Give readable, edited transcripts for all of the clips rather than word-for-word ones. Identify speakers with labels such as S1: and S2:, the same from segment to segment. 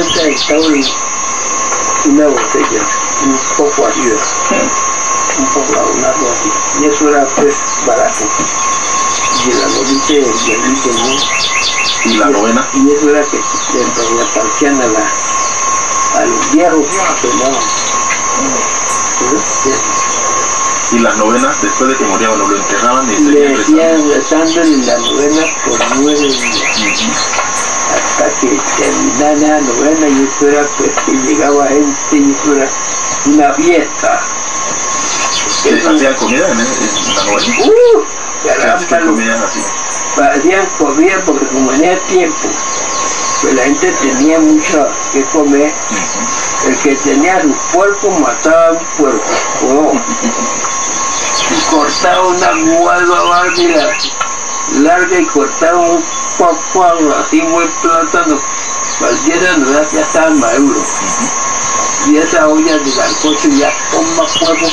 S1: 50 estaba una botella, un poco arriba, un poco una así, y eso era pues barato. Y la noche de Diablito, ¿no?
S2: ¿Y la novena?
S1: Y eso era que le partían a los viejos que tomaban.
S2: Y las novenas, después de que moría, bueno, lo enterraban y
S1: le
S2: seguían
S1: decían rezando en la novena por 9 días. Hasta que terminara la novena, y eso era pues que llegaba gente, y eso era una fiesta.
S2: ¿Hacían comida en la novena?
S1: Caramba,
S2: comían así.
S1: Hacían comida porque como en ese tiempo pues la gente tenía mucho que comer. El que tenía su puerco mataba un puerco, y cortaba una guava larga y cortaba un poco así muy plátano. Cualquiera no ya estaba maduro. Y esa olla de sancocho ya con más fuego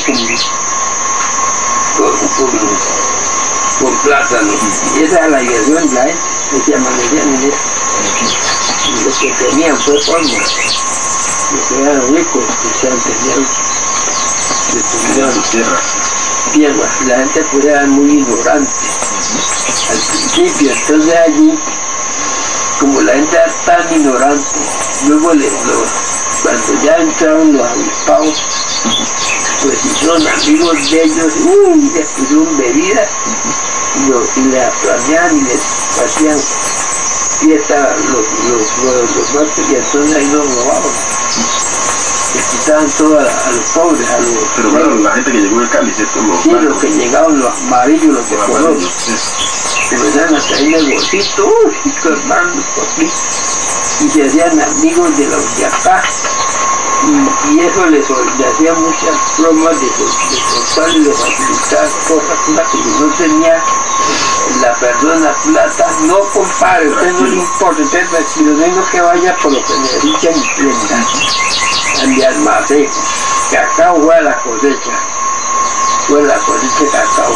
S1: con plátano. Y esa era la diversión de la gente, que se amanecían en eso. Y los que tenían fue polvo. Los que eran ricos, que tenían
S2: sus tierras.
S1: La gente pues era muy ignorante al principio, entonces allí, como la gente era tan ignorante, luego cuando ya entraron los avispados, pues hicieron amigos de ellos, les pusieron bebidas, y les planeaban y les hacían fiesta los muertos, y entonces ahí los robaban. Les quitaban todo a los pobres, a los...
S2: Pero claro, la gente que llegó del Cali, ¿cierto?
S1: Los que llegaban, los amarillos, los de color. Comenzaron a traer el bolsito, hermanos, y se hacían amigos de los de acá. Y eso les hacía muchas bromas de contarles, les facilitar cosas que no tenía la persona plata. No, compadre, usted no le importa, usted si lo tengo que vaya por lo que necesita mi tienda, a mi almacén. Cacao fue a la cosecha, de cacao.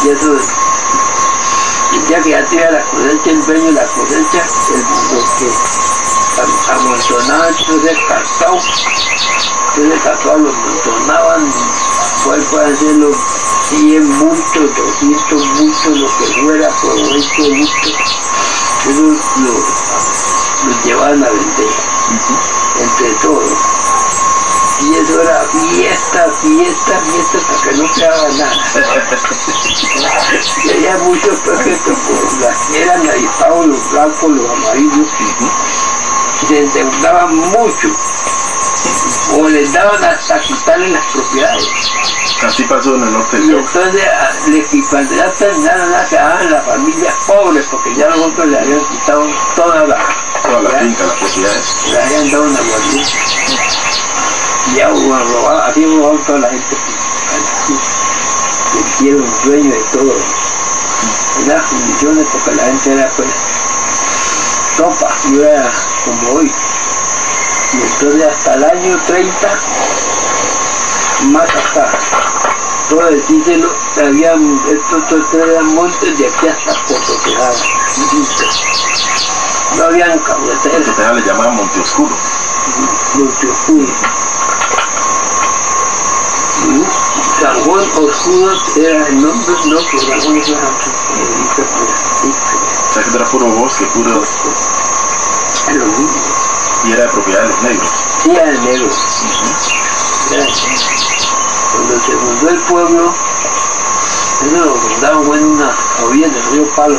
S1: Y eso, el día que ya tenía la cosecha, el dueño de la cosecha, los que amontonaban todo ese cacao lo amontonaban, cuál puede ser los 100 bultos, 200 bultos, lo que fuera, por 20 bultos, eso los llevaban a vender, entre todos. Y eso era fiesta, hasta que no quedaba nada. Y había muchos perfectos, eran avispados, los blancos, los amarillos, se endeudaban mucho, o les daban hasta quitarle las propiedades.
S2: Así pasó en el norte
S1: y
S2: del Cauca.
S1: Entonces, cuando ya terminaron, quedaban las familias pobres, porque ya los otros le habían quitado toda la
S2: finca, las propiedades.
S1: Le habían dado una guardia. Y ya robado, así robaron toda la gente que hicieron dueño de todo. Las condiciones, porque la gente era pues sopa, y era como hoy. Y entonces hasta el año 30, más acá, todo el Cícelo, estos eran montes de aquí hasta Puerto Tejada. No habían carreteras.
S2: Puerto Tejada le llamaban Monte Oscuro.
S1: Monte Oscuro. San Juan Oscuro era el nombre, no, que San Juan era
S2: o sea que era puro bosque, puro...
S1: Es lo mismo.
S2: Y era de propiedad de los negros.
S1: Sí, era de negros. Cuando se fundó el pueblo, eso lo fundaron en una orilla del río Palo.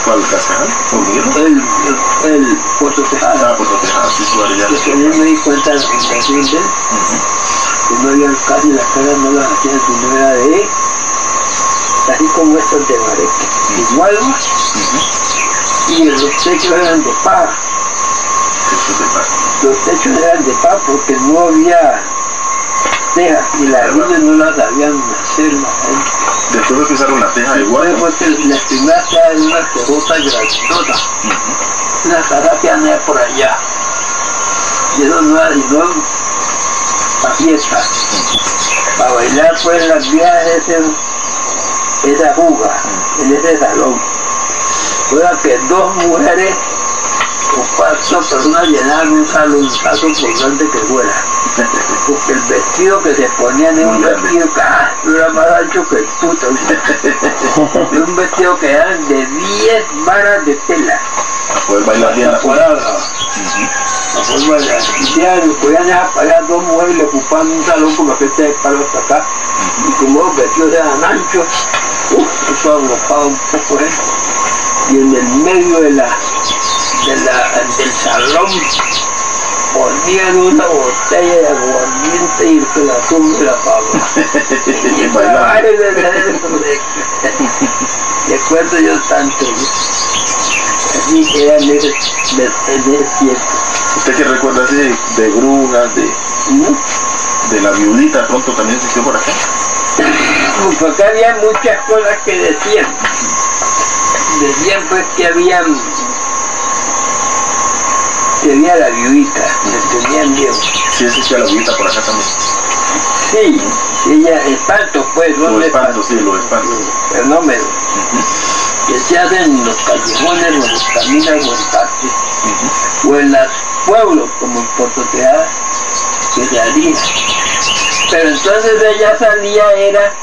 S2: ¿Cuál? ¿Cascajal?
S1: El Puerto Tejada.
S2: Ah, Puerto Tejada, sí, su orilla.
S1: Porque yo me di cuenta en la fundación de él, que no había casi las casas, no las hacían, sino era de él, así como estos de Mareque, igual, y los techos eran de paja. Los techos eran de paja porque no había tejas y las luces no las sabían hacer la gente.
S2: Después de que usaron la teja igual.
S1: Después fue que las primeras tejas eran unas tejotas grandotas, una casa que anda por allá. Y eso no era sino para fiesta, para bailar pues en las vías esa fuga, en ese salón. Fuera que dos mujeres o 4 personas llenaban un salón, caso por grande que fuera. Porque el vestido que se ponían era un vestido que era más ancho que el puto. Era un vestido que eran de 10 varas de tela.
S2: A poder bailar bien la
S1: cuadra. A poder bailar. Y ya podían pagar 2 mujeres y le ocupaban un salón como que de palo hasta acá. Y como los vestidos eran anchos, eso agolpaba un poco eso. Y en el medio del salón ponían una botella de aguardiente y se la tumba la pava. Recuerdo yo tanto, así que eran en ese tiempo.
S2: ¿Usted qué recuerda así de brujas, de la viudita? Pronto también se quedó por acá.
S1: Porque había muchas cosas que decían pues que había la viudita, le tenían miedo.
S2: Sí, existía la viudita por acá también.
S1: Sí, ella, espantos pues,
S2: los espantos, sí, los espantos.
S1: Fenómenos. Que se hacen en los callejones, o en los caminos, o en parques, o en los pueblos, como en Puerto Teada, que salía. Pero entonces ella salía, ella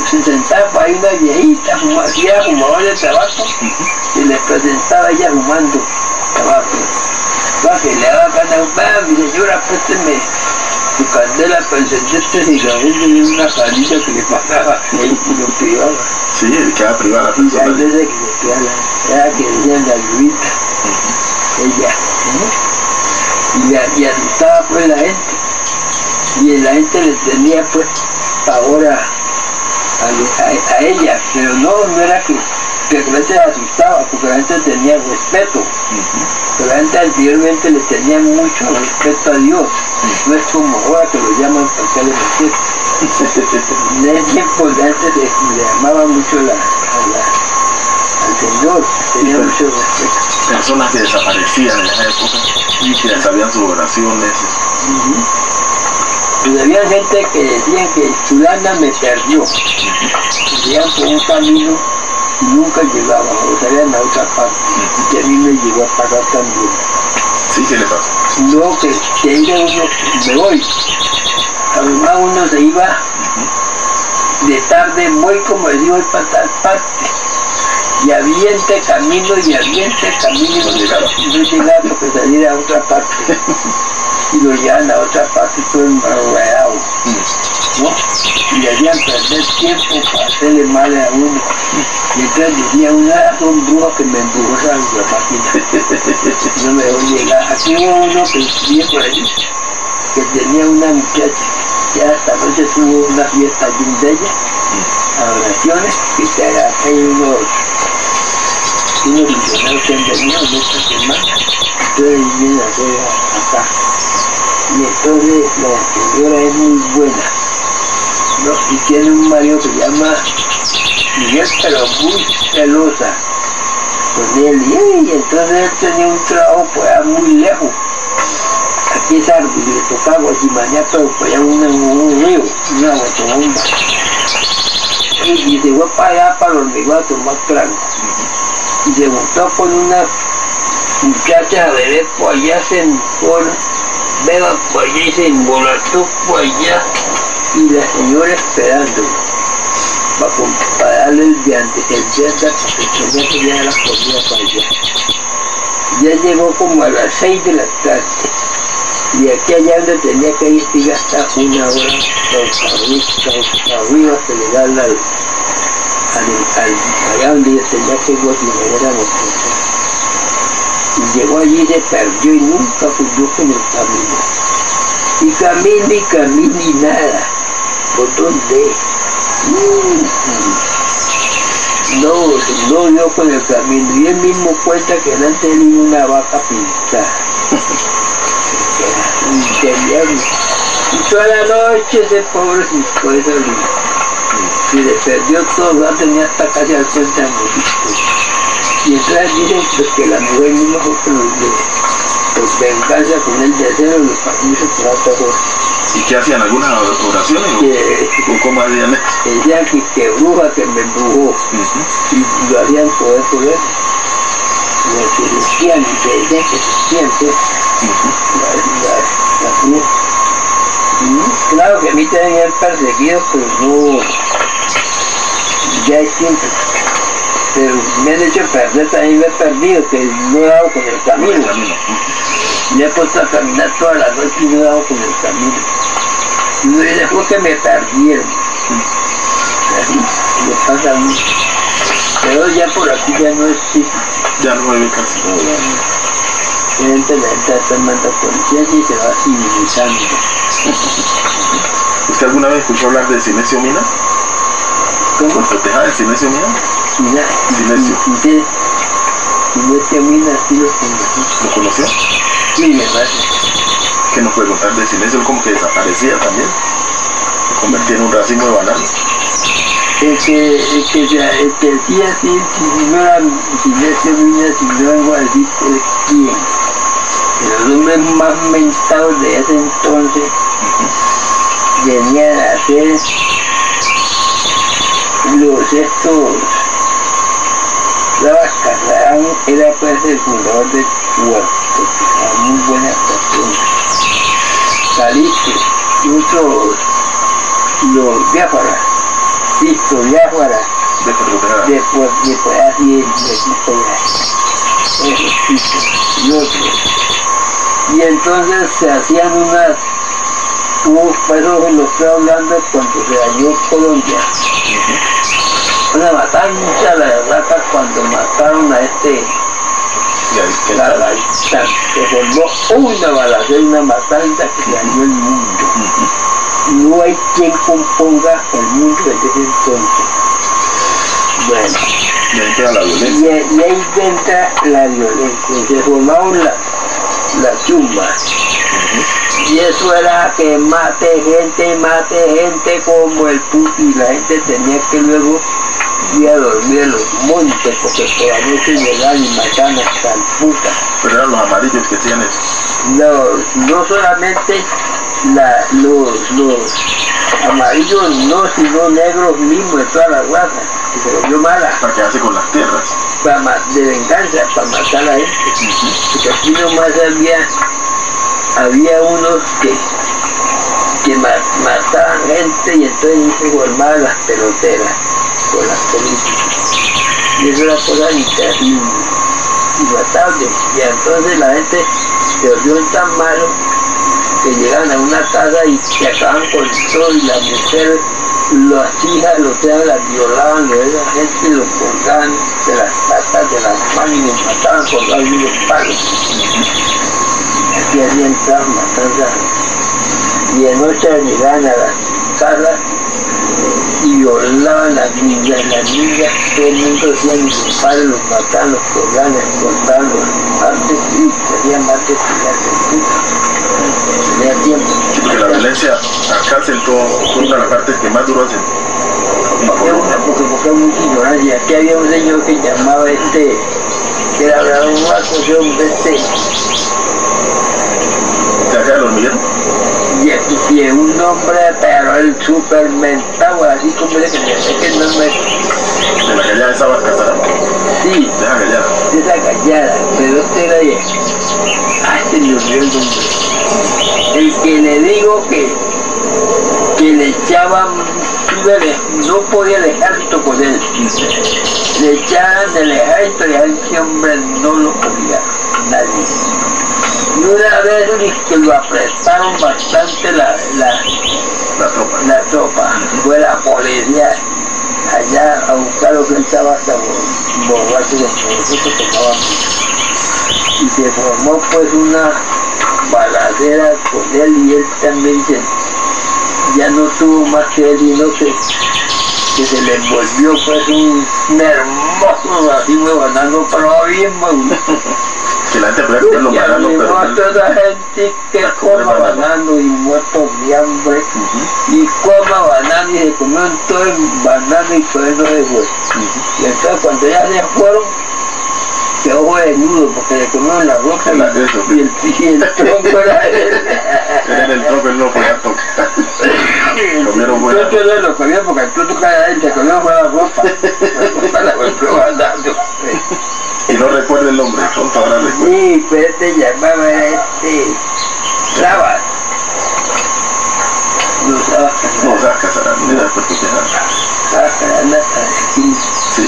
S1: se sentaba ahí una viejita, hacía fumador de tabaco, y le presentaba ella fumando tabaco. Va, que le daba ganas, mi señora, présteme su candela para encender este cigarrillo y una carita que le pasaba ahí y lo privaba.
S2: Sí, queda privada la persona.
S1: Y hay veces que le queda era que decían la viudita, ella, y asustaba pues la gente, y la gente le tenía pues pavor a ella, pero no era que la gente se asustaba, porque la gente tenía respeto, pero la gente anteriormente le tenía mucho respeto a Dios, no es como ahora que lo llaman para que le metiera. En ese tiempo la gente le llamaba mucho al Señor, tenía mucho respeto.
S2: Personas que desaparecían en esa época y que sabían sus oraciones.
S1: Pues había gente que decían que fulana me perdió, iban por un camino y nunca llegaba, o salían a otra parte, y a mí me llegó a pagar también.
S2: Sí, ¿qué le pasó?
S1: No, que iba uno, me voy, además uno se iba de tarde, voy como decimos para tal parte, y aviente camino y aviente camino y no llegaba porque salía a otra parte. Y lo llevan a otra parte todo enredado, ¿no? Y le hacían perder tiempo para hacerle mal a uno. Y entonces decía, son brujas que me embrujaron la máquina. No me dejó llegar. Aquí hubo uno que vivía por allí, que tenía una muchacha, que hasta noche tuvo una fiesta de ella, a oraciones, y hay unos misioneros que han venido en esta semana, entonces vienen a hacer acá. Y entonces la señora es muy buena, ¿no? Y tiene un marido que se llama Miguel, pero muy celosa con él. Y entonces él tenía un trabajo por allá muy lejos. Aquí es árbol, y le tocaba Guachimañá, pero por allá un río, una motobomba. Y se fue para allá, para los hormigón, a tomar trago. Y se montó con una muchacha a beber por allá, se beba por allá y se embolató por allá, y la señora esperando para darle el viante para que el señor que ya la comida para allá. Ya llegó como a las 6 de la tarde, y aquí allá donde tenía que ir y gastar una hora arriba hasta llegar allá donde tenía que ir a la moto. Y llegó allí y se perdió y nunca volvió con el camino. Y camina y nada. ¿Por dónde? No dio con el camino. Y él mismo cuenta que antes tenía una vaca pintada. Y toda la noche ese pobre se fue salir. Y se perdió todo, la tenía hasta casi al frente a morir. Y entonces dicen pues, que la mujer misma fue que los venganza con el deseo de los permisos por alta cosa.
S2: ¿Y qué hacían? ¿Algunas oraciones? ¿O cómo hacían eso?
S1: Decían que bruja que me embrujó. Y lo hacían por eso. que se siente, que decía que se siente la cruz. Claro que a mí también me han perseguido, pero no, ya es tiempo. Pero me han hecho perder, también me he perdido, que no he dado con el camino. Me he puesto a caminar toda la noche y no he dado con el camino. No es después que me perdieron. Me pasa mucho. Pero ya por aquí ya no existe.
S2: Ya no hay casi.
S1: La gente está mandando policías y se va civilizando.
S2: ¿Usted alguna vez escuchó hablar de Sinesio Mina?
S1: ¿Cómo?
S2: ¿Proteja el Sinesio Mina?
S1: Sinesio. Sinesio Mina, sí lo conocí.
S2: ¿Lo conoció?
S1: Sí, me parece.
S2: ¿Qué nos puede contar de Sinesio? Él como que desaparecía también. Se convertía en un racimo de bananos.
S1: El que decía así, si no era Sinesio Mina, si no vengo a decir quién. Los hombres más mentados de ese entonces venían a hacer estos la Casarán era pues el fundador del puerto, a muy buena persona. Saliste, otros los Biafara, listo, Biafara, después así de y otros. Y entonces se hacían unas, por eso lo estoy hablando cuando se dañó Colombia. Una matanza, la verdad, cuando mataron a se formó una balacera, una matanza que dañó el mundo. No hay quien componga el mundo desde ese entonces. Bueno.
S2: Y ahí entra la violencia.
S1: Y ahí entra la violencia. Se formaron las chumbas. Y eso era que mate gente como el puto, y la gente tenía que luego ir a dormir en los montes porque por la noche llegaban y mataban hasta el puta.
S2: Pero eran los amarillos que hacían eso.
S1: No solamente los amarillos, no, sino negros mismos de toda la raza, que se volvió mala.
S2: ¿Para qué hace con las tierras?
S1: De venganza, para matar a la gente. Porque aquí nomás había unos que mataban gente y entonces se formaban las peloteras con las políticas. Y eso era cosa inmatable. Y entonces la gente se volvió tan malo que llegaban a una casa y se acaban con todo, y las mujeres, las hijas, las violaban, la gente los colgaban de las patas, de las manos y los mataban con algunos palos. Así hacían todas matanzas. Y de noche llegaban a las casas y violaban a las niñas, todo el mundo decía que sus padres los mataban, los colgaban, los cortaban, los antes sí, se hacían más de tenía tiempo.
S2: Sí, porque la violencia acá sentó una de las partes que más duró hacen.
S1: Porque mucha ignorancia. Aquí había un señor que llamaba que era un acusación
S2: ¿De acá de los Hormigueros?
S1: Y un hombre, pero el super mentado, así como el que no me...
S2: ¿De la gallada esa Vasca Casarán?
S1: Sí,
S2: de esa gallada.
S1: De esa gallada, pero era de... se me olvidó el nombre. El que le digo que le echaban, no podía el ejército con él. Le echaban del ejército y a ese hombre no lo podía nadie. Y una vez que lo apretaron bastante la tropa, fue la policía allá a buscar lo que él estaba hasta borracho de nosotros tomaban. Y se formó pues una balacera con él, y él también ya no tuvo más que él, sino que se le envolvió pues un hermoso racimo de banano, pero bien maduro.
S2: Que la gente puede comer los bananos, pero
S1: a toda gente que coma banano y muertos de hambre, y coma banano y se comieron todo el banano y todo eso de vuelta. Y entonces cuando ya se fueron, quedó de nudo porque le comieron la ropa y el tronco era él.
S2: Era en el tronco, él no podía tocar. Comieron buena.
S1: Yo no lo comía porque el tronco cada vez se comieron buena ropa. La volvió andando.
S2: Y no recuerda el nombre, pronto ahora recuerdo.
S1: Sí, pero este llamaba Sabas. No, Sabas Casarán.
S2: No, Sabas Casarán, era Puerto Tejada.
S1: Sabas Casarán, sí.
S2: Sí.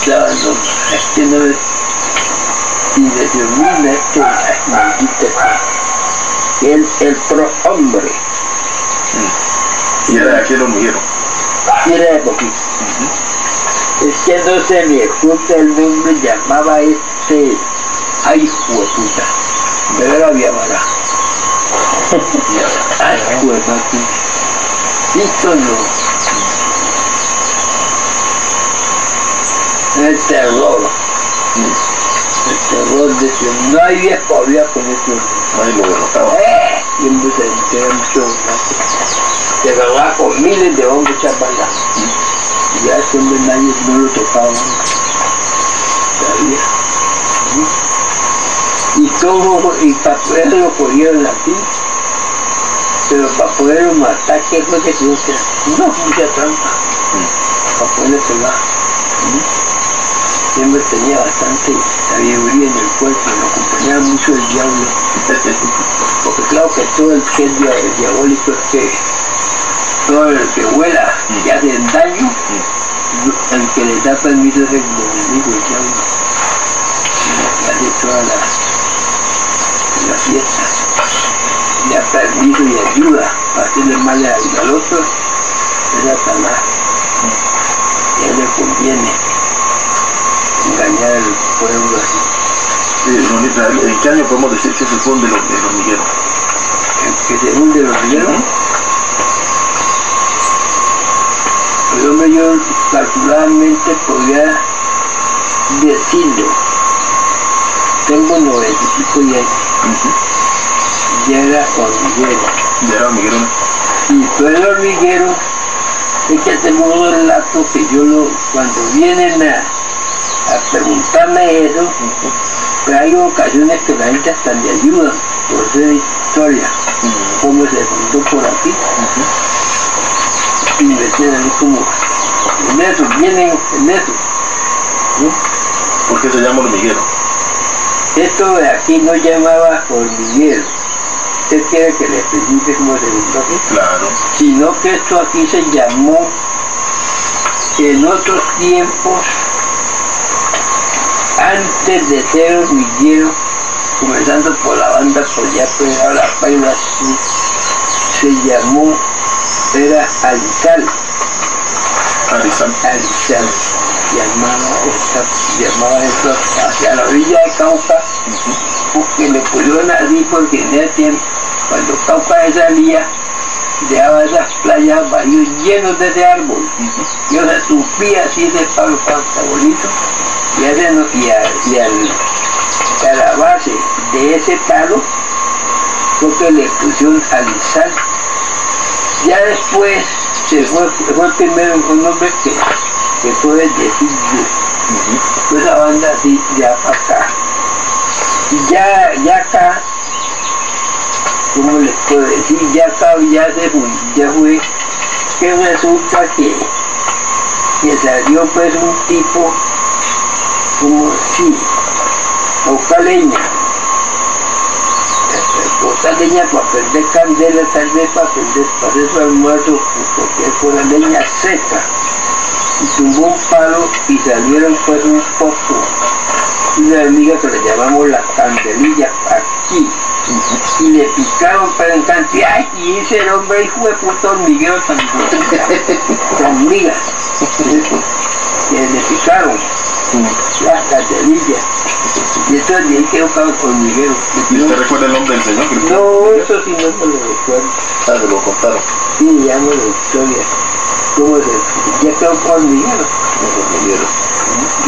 S1: Sabas, no, es que no es... Y le denomina el prohombre.
S2: Y era de aquí el hormiguero.
S1: Y era de poquito. Es que no se me oculta el nombre, llamaba ay, hijo de puta. Pero era Viamara. Ay, hijo de puta. Listo, no. El terror. El terror de que no había podía con eso.
S2: Ahí lo derrotaba.
S1: Y empecé a enterar mucho. Se agarraba con miles de hombres chapalas. Y ya ese hombre nadie no lo tocaba. ¿Sabía? Y todo, y para poderlo lo cogieron así. Pero para poderlo matar, ¿qué fue que tuvo que hacer? No, mucha trampa. Para poderle pegar. Siempre tenía bastante sabiduría en el cuerpo, lo acompañaba mucho el diablo. Porque claro que todo el que es diabólico es que todo el que vuela y hace daño, el que le da permiso es el enemigo, el diablo. Y hace toda la fiesta. Le da permiso y ayuda para hacerle mal al otro, es Satanás. Y a él le conviene engañar al pueblo así.
S2: ¿En qué año podemos decir que se funde el hormiguero?
S1: ¿Que se hunde el hormiguero? Pues hombre, yo calculadamente podría decirlo. Tengo 90 y pico de años. Ya era hormiguero.
S2: Ya era hormiguero.
S1: Y todo el hormiguero es que tengo un relato que yo cuando vienen a preguntarme eso, pero hay ocasiones que la gente hasta me ayuda por esa historia, cómo se fundó por aquí. Y me decían así como, en eso, vienen en eso.
S2: ¿Por qué se llama hormiguero?
S1: Esto de aquí no llamaba hormiguero. ¿Usted quiere que le explique cómo se fundó aquí?
S2: Claro.
S1: Sino que esto aquí se llamó en otros tiempos, antes de ser hormiguero, comenzando por la banda, pues ya pues ahora baila así, se llamó, era Alizal. Alizal. Llamaba esto hacia la orilla de Cauca, porque le pusieron así porque en ese tiempo, cuando Cauca salía, dejaba esas playas barrios llenos de ese árbol. Y o sea, subía así ese palo bonito. Y a la base de ese palo fue que le pusieron Alizal. Ya después fue el primero un nombre que fue decir pues esa banda así ya para acá. Y ya acá, ¿cómo les puedo decir? Ya acá ya fue que resulta que salió pues un tipo como sí, buscar leña para prender candela, tal vez para hacer su almuerzo, porque fue la leña seca, y tumbó un palo y salieron pues un poco una hormiga que le llamamos la candelilla aquí, y le picaron pero en cantidad, y dice el hombre, hijo de puta hormiguero tan hormigas que le picaron las candelillas. Y entonces de ahí quedó hormiguero.
S2: ¿Y usted recuerda el nombre del señor?
S1: No, eso sí no me lo recuerdo.
S2: Ah, se lo contaron.
S1: Sí, ya me lo historia. ¿Cómo se? Ya quedó hormiguero.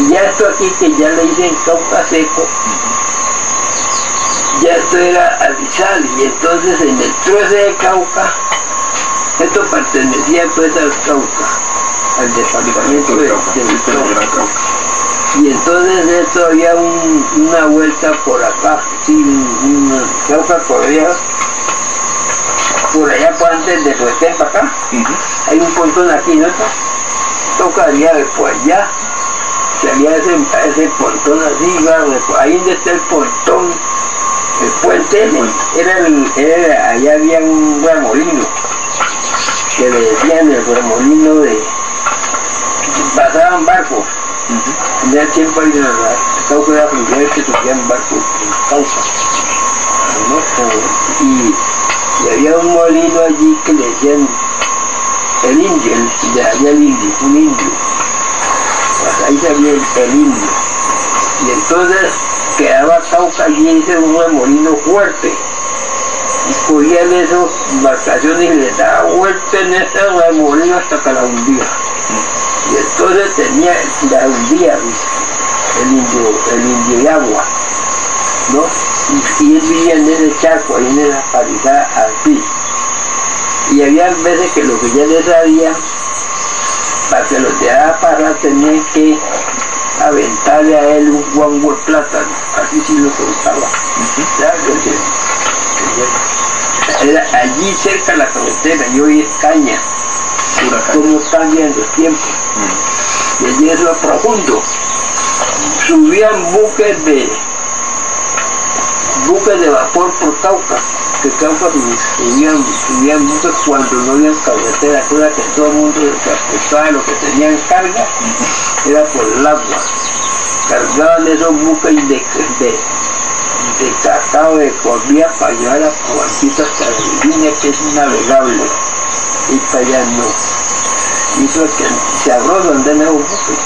S1: Y ya esto aquí que ya le dicen Cauca seco, ya esto era Alizal, y entonces en el troce de Cauca, esto pertenecía pues al Cauca, al departamento del Cauca. Y entonces esto había una vuelta por acá, sí, una Cauca corría por allá por antes de Fuerte para acá. Hay un pontón aquí, ¿no? Tocaría por allá, salía ese pontón así, ahí donde está el pontón, el puente, allá había un remolino, que le decían el remolino de, pasaban barcos, en el tiempo ahí de la Cauca era primero que subían barcos en Cauca, ¿no? Y había un molino allí que le decían el indio, de allá el indio, un indio, pues ahí salía el indio, y entonces quedaba Cauca allí, ese un remolino fuerte, y cogían esas embarcaciones y les daba vuelta en ese remolino hasta que la hundía, y entonces la hundía el indio de agua, ¿no? Y él vivía en ese charco, ahí en esa palizada así. Y había veces que los que ya les sabían, para que los dejara pasar, tenían que aventarle a él un guango de plátano, así sí lo contaba. Era allí cerca de la carretera, y hoy es caña, como cambian los tiempos. Y allí es lo profundo. Subían buques de vapor por Cauca, que Cauca subían buques cuando no había carretera, toda que todo el mundo transportaba lo que tenían carga, era por el agua. Cargaban esos buques de cacao de Colombia para llevar a Cubancitas hasta la línea que es navegable, y para allá no. Y eso es que se arrojan de esos buques.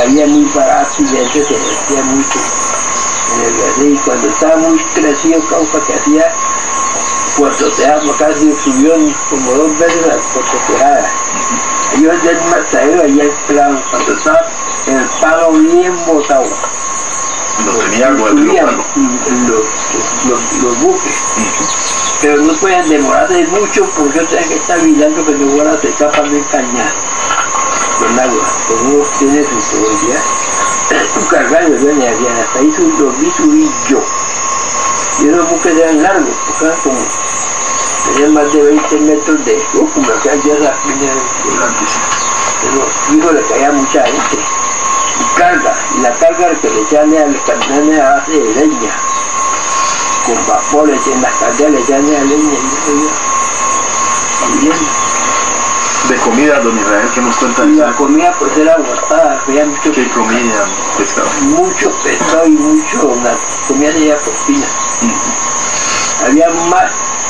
S1: Había muy barato y de eso se decía mucho. Y cuando estaba muy crecido Cauca, que hacía Puerto Tejada, casi subió como 2 veces a Puerto Tejada. Yo desde el matadero allá entraban, cuando estaba el palo bien botado.
S2: Lo tenía algo
S1: los buques. Pero no podían demorarse mucho porque yo tenía que estar vigilando que no fuera a secar el cañar con agua, como tiene su seguridad. Un cargado de venía hasta ahí los vi subir yo. Y esos buques eran largos, porque eran como, tenían más de 20 metros de, como acá ya esa piña, pero hijo le caía a mucha gente. Y la carga que le echaban a los camiones a base de leña, con vapores en las cargas le echaban a leña, y eso
S2: de comida, don Israel, ¿qué nos cuentan?
S1: La comida pues era aguantada, había mucho
S2: ¿qué comida? Pescado.
S1: Mucho pescado y la comida se llama porcina. Había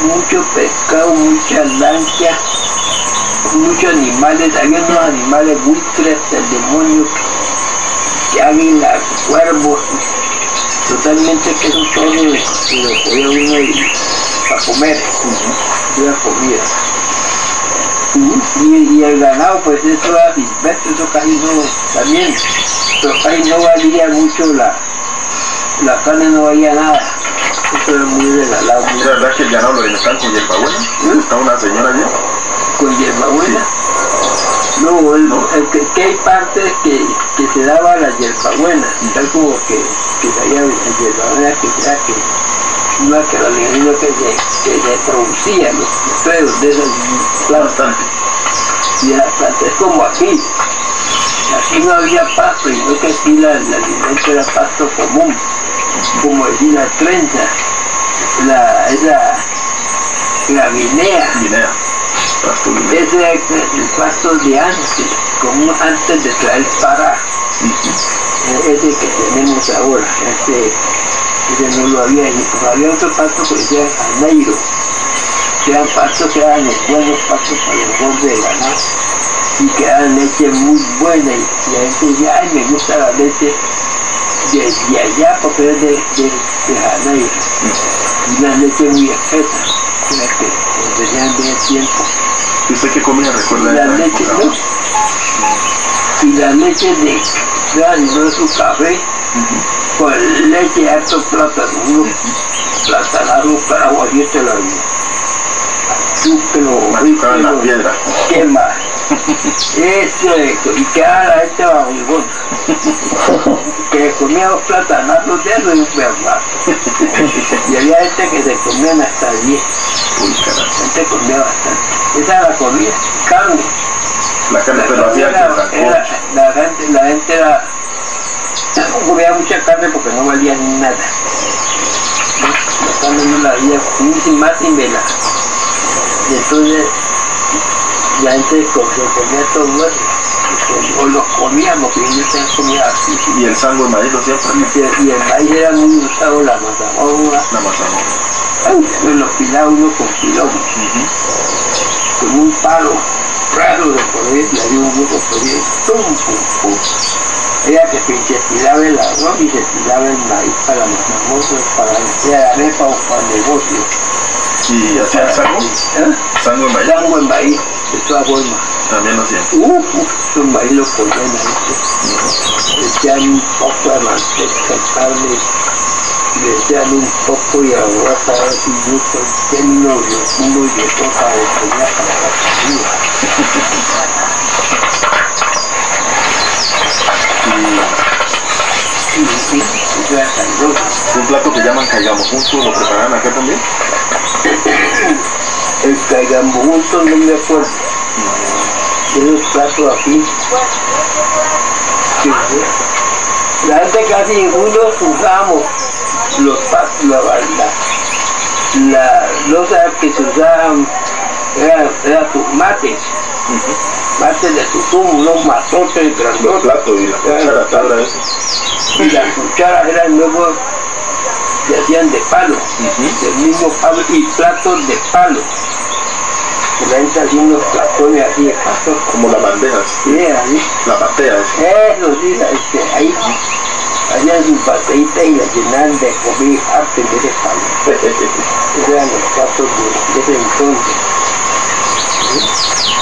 S1: mucho pescado, muchas lanchas, muchos animales, había unos animales buitres, el demonio, águila, cuervos, totalmente que eso todo lo podía uno para comer, era comida. Y el ganado, pues eso era silvestre, eso casi no, también, pero casi no valía mucho, la carne no valía nada, eso era muy regalado.
S2: ¿Es verdad que el ganado lo alimentaban con hierbabuena? ¿Está una señora allá?
S1: ¿Con hierbabuena? No, que hay partes que se daba la hierbabuena, tal como que salía la hierbabuena que la alimento que se producía, los pedos de esas plantas. Y las plantas, es como aquí no había pasto, y no que aquí el alimento era pasto común, como decir la trenza, la guinea. Ese era el pasto de antes, como antes de traer para ese que tenemos ahora, ese no lo había, había otro pasto que decía janeiro, que eran pastos que eran los buenos pastos para el borde de ganado, y que daban leche muy buena, y la gente decía, ay, me gusta la leche de allá porque es de janeiro, y una leche muy espesa, que tenían de tiempo.
S2: ¿Y usted qué comía, recuerda?
S1: Y la leche de su café, con leche de alto plátano, platanazo para aguardiente la vida.
S2: Machucaba en la piedra.
S1: Quema. Y quedaba la gente babigón. Que comía los platanazos de eso y un perro. Y había gente que se comían hasta 10. Gente comía bastante. Esa era la comida, carne.
S2: La carne, pero hacía que
S1: la gente era no comía mucha carne porque no valía nada. La carne no la había ni más ni vela. Y entonces la gente se comía todo eso. O los comíamos, que ellos tenían comida así.
S2: ¿Y el sango de maíz lo siempre?
S1: Y el maíz era muy usado, la mazamorra.
S2: La mazamorra.
S1: Lo pilaba uno con pilón. Con un palo raro de poder, y había un hueco por ahí, pum, pum, pum. Era que se tiraba el arroz y se tiraba el maíz para los mazamorras, para la arepa o para el negocio.
S2: ¿Y hacían sango? ¿Sango de maíz?
S1: Sango de maíz, de todas formas.
S2: También lo hacían.
S1: Esos maíz los ponían ahí. Le echaban un poco de manteca, carne, le echaban un poco y arroz para ver si mucho término de uno y de cosa de comida para la comida. Sí, eso era sabroso.
S2: Un plato que llaman caigamojunto, ¿lo preparan acá también?
S1: El caigamojunto no me acuerdo. Esos platos aquí. La gente casi ninguno usábamos los la losa que se usaban era mates. Mates de tutum, unos matotes grandotes.
S2: Los platos y la cuchara, tabla eso.
S1: Y las cucharas eran luego se hacían de palo, del mismo palo, y platos de palo. La gente hacía unos platones así de paso.
S2: Como las bandejas.
S1: Sí, así.
S2: La batea.
S1: Eso sí, ahí hacían sus bateítas y las llenaban de comida arte de ese palo. Esos eran los platos de ese entonces.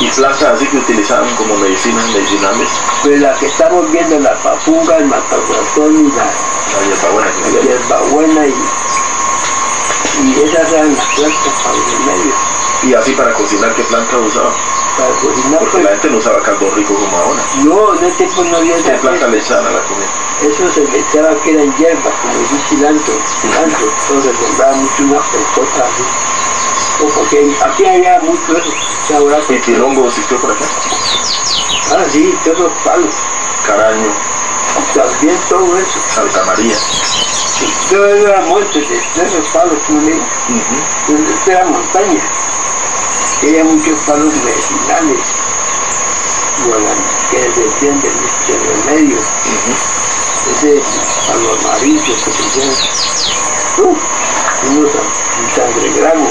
S2: ¿Y plantas así que utilizaban como medicinas medicinales?
S1: Pues la que estamos viendo, la papunga, el matacorazón y la hierbabuena y esas eran las plantas para los remedios.
S2: ¿Y así para cocinar qué planta usaba?
S1: Para cocinar,
S2: porque
S1: pues,
S2: la gente no usaba caldo rico como ahora.
S1: No, en ese tiempo no había
S2: ¿Qué planta le echaban a la comida?
S1: Eso se pensaba que eran hierbas, como decir cilantro. Entonces se sembraba mucho una pelota así. O porque aquí había mucho eso. Ahora
S2: ¿Y pirongo existió por acá?
S1: Ah, sí, todos los palos.
S2: Caraño.
S1: También todo eso.
S2: Santa María.
S1: Todo era monte de esos palos, como le digo. Esto era montaña. Había muchos palos medicinales. Que decían de remedio. Ese palo amarillo que se llama. Un sangregramo.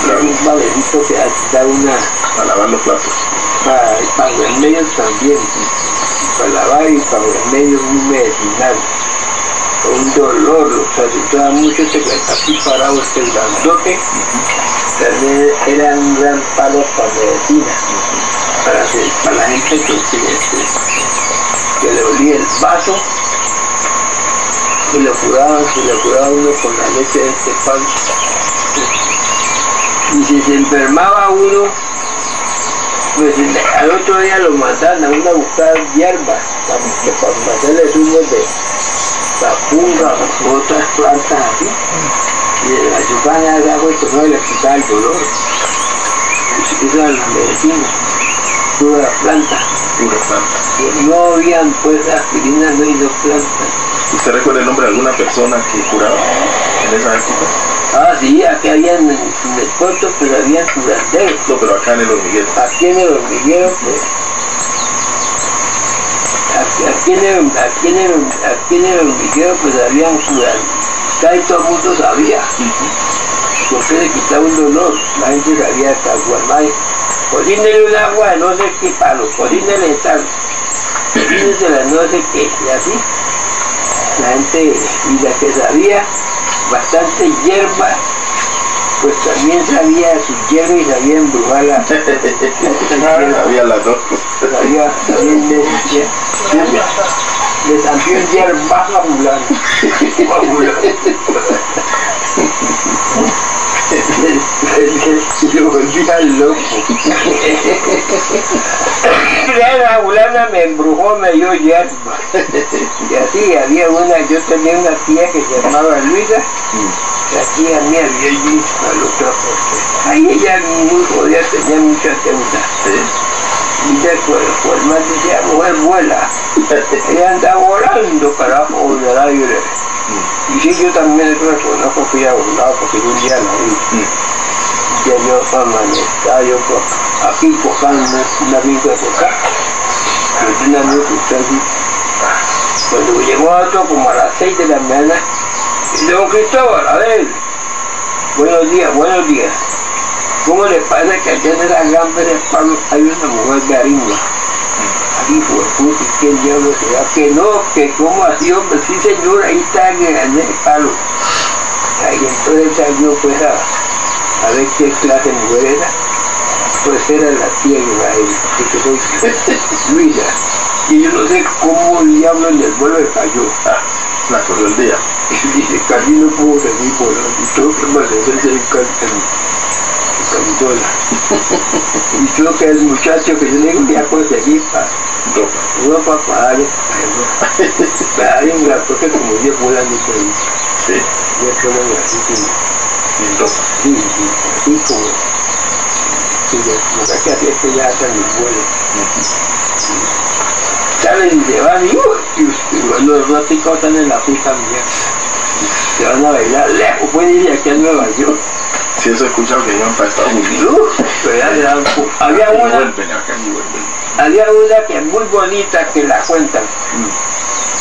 S1: Un valerito que da una.
S2: A lavar los platos.
S1: Para remedios también. Para lavar y para remedios muy medicinal. Un dolor, o sea, se usaba mucho este que está aquí parado, este grandote. También eran un gran palo para medicina. Para la gente que le olía el vaso. Y lo curaban uno con la leche de este palo. Y si se enfermaba uno, pues al otro día lo mandaban a uno a buscar hierbas para hacerle zumos de papunga o otras plantas así. Y la chupada de agua y no le quitaba el dolor. Esa era la medicina, pura planta.
S2: Pura planta.
S1: No habían pues aspirinas, no hay dos plantas.
S2: ¿Usted recuerda el nombre de alguna persona que curaba en esa época?
S1: Ah, sí, aquí habían en el puerto, pues habían curanderos.
S2: No, pero acá en el hormiguero.
S1: Aquí en el hormiguero, pues. Aquí en el hormiguero, pues habían curanderos. Casi todo el mundo sabía. Porque le quitaba un dolor. La gente sabía que aguamay. Cocínele un agua de no sé qué palo, cocínele tal. Cocínele no sé qué, y así. La gente, y la que sabía bastante hierba, pues también sabía su hierba y sabía embrujarla.
S2: Sabía las dos.
S1: Sabía también de también hierba ambulante. Lo volvía loco. La fulana me embrujó, me dio hierba. Y así había yo tenía una tía que se llamaba Luisa. La tía mía había allí al otro. Ahí ella muy jodida, tenía mucha deuda. Y después más decía, mujer vuela. Ella anda volando, carajo, por el aire. Y sí, yo también reconozco que ella volaba porque yo un día la vi. Ya yo amanezca, yo aquí cojando una amiga de coca. Yo tenía un amigo que está allí. Cuando llegó otro como a las 6 de la mañana, y don Cristóbal, a ver, buenos días. ¿Cómo le pasa que allá en la gamba de Pablo hay una mujer garinga? Aquí fue, puta, ¿qué diablo será? Que no, que cómo así, hombre, sí señor, ahí está en el palo. Ahí entonces salió pues a ver qué clase de mujer era. Pues era la tía Israel, que soy Luisa. Y yo no sé cómo el diablo en el vuelo le cayó.
S2: La cogió el día.
S1: Y dice, casi no pudo seguir volando. Y todo permanecerse en camisola. Y creo que el muchacho que yo le digo ya puede seguir para ropa para darle un gato que como 10 volando por ahí.
S2: Sí.
S1: Ya ponen así
S2: Sin ropa.
S1: Sí, así como lo que hacía que ya hacen los vuelos. Salen y se van y los ratitos están en la pista mía. Se van a bailar lejos, pueden ir aquí a Nueva York.
S2: Si eso he escuchado que iban para Estados Unidos.
S1: Había una que es muy bonita que la cuentan.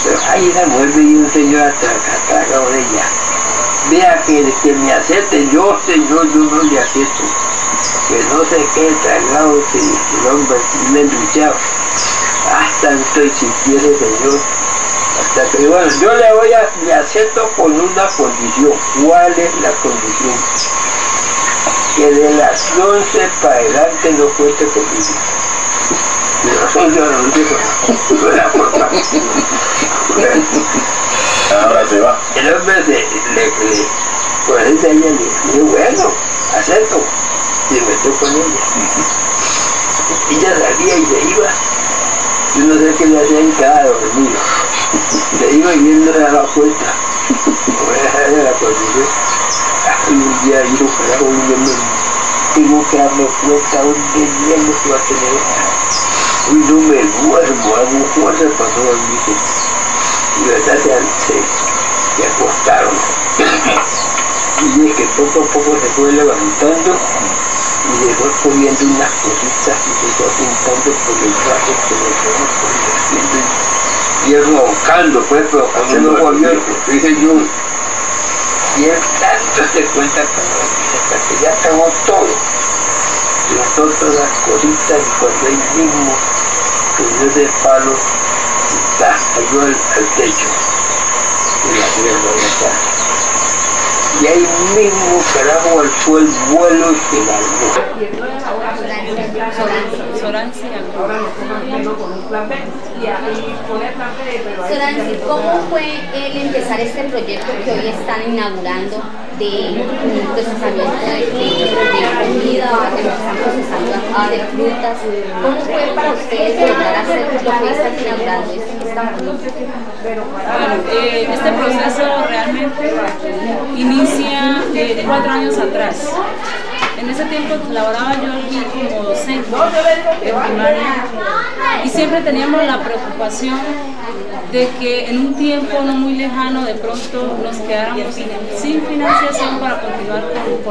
S1: Pero ahí esa mujer veía un señor atragado de ella. Vea que me acepte, yo señor, yo no le acepto. Que no sé qué tragado, que el hombre me luchaba. Hasta estoy si quiere señor. Hasta que bueno, yo le acepto con una condición. ¿Cuál es la condición? Que de las 11 para adelante no cuente conmigo. De las 11 a las 11
S2: ahora se va.
S1: El hombre por ahí de ella le dijo, bueno, acepto. Y me metió con ella. Y ella salía y se iba. Yo no sé qué le hacía en cada dormido. Se iba y él no le daba cuenta. No voy a dejar de la condición. Y un día yo, carajo, tengo que darme cuenta un día no se va a tener. Uy, no me duermo, hago fuerza para no dormir. Y verdad se acostaron. Y es que poco a poco se fue levantando y se fue comiendo unas cositas y se fue apuntando por el brazo que le fue y él roncando, pues, pero cuando no volvió, dije yo, y él tanto se cuenta hasta que ya acabó todo. Lanzó todas las cositas y cuando ahí mismo subió de palo y cayó al techo de la tierra de acá. Y ahí mismo, carajo, alzó el vuelo y se largó.
S3: Soranzi, ¿cómo fue el empezar este proyecto que hoy están inaugurando de procesamiento de comida, que están procesando de frutas? ¿Cómo fue para ustedes llegar a hacer lo que están inaugurando?
S4: Este proceso realmente inicia 4 años atrás. En ese tiempo laboraba yo aquí como docente de primaria y siempre teníamos la preocupación de que en un tiempo no muy lejano de pronto nos quedáramos sin financiación para continuar con